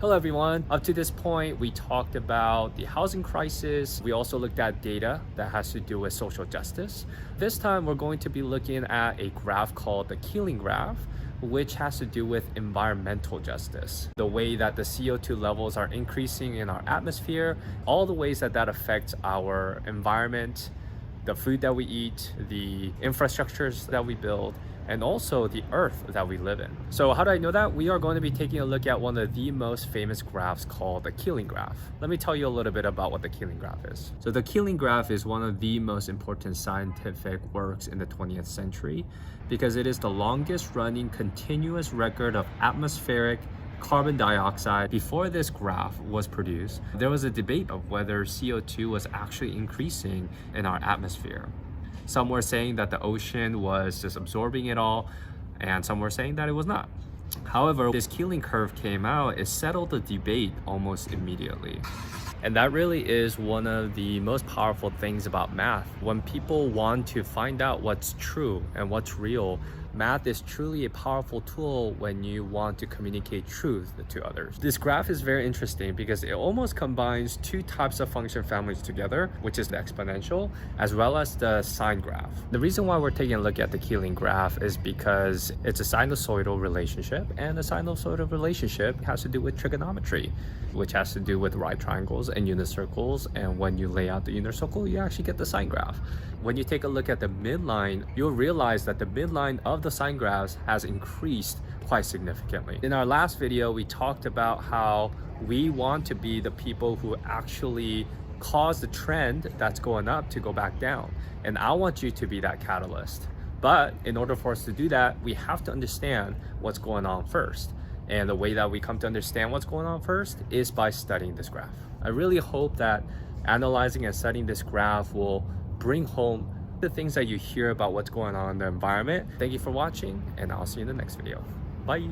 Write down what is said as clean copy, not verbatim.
Hello everyone. Up to this point, we talked about the housing crisis. We also looked at data that has to do with social justice. This time, we're going to be looking at a graph called the Keeling Graph, which has to do with environmental justice. The way that the CO2 levels are increasing in our atmosphere, all the ways that that affects our environment, the food that we eat, the infrastructures that we build, and also the earth that we live in. So how do I know that? We are going to be taking a look at one of the most famous graphs called the Keeling Graph. Let me tell you a little bit about what the Keeling Graph is. So the Keeling Graph is one of the most important scientific works in the 20th century because it is the longest running continuous record of atmospheric carbon dioxide. Before this graph was produced, there was a debate of whether CO2 was actually increasing in our atmosphere. Some were saying that the ocean was just absorbing it all, and some were saying that it was not. However, this Keeling curve came out, it settled the debate almost immediately. And that really is one of the most powerful things about math. When people want to find out what's true and what's real, math is truly a powerful tool when you want to communicate truth to others. This graph is very interesting because it almost combines two types of function families together, which is the exponential as well as the sine graph. The reason why we're taking a look at the Keeling graph is because it's a sinusoidal relationship, and the sinusoidal relationship has to do with trigonometry, which has to do with right triangles and unit circles. And when you lay out the unit circle, you actually get the sine graph. When you take a look at the midline, you'll realize that the midline of the sine graphs has increased quite significantly. In our last video, we talked about how we want to be the people who actually cause the trend that's going up to go back down. And I want you to be that catalyst. But in order for us to do that, we have to understand what's going on first. And the way that we come to understand what's going on first is by studying this graph. I really hope that analyzing and studying this graph will bring home the things that you hear about what's going on in the environment. Thank you for watching, and I'll see you in the next video. Bye.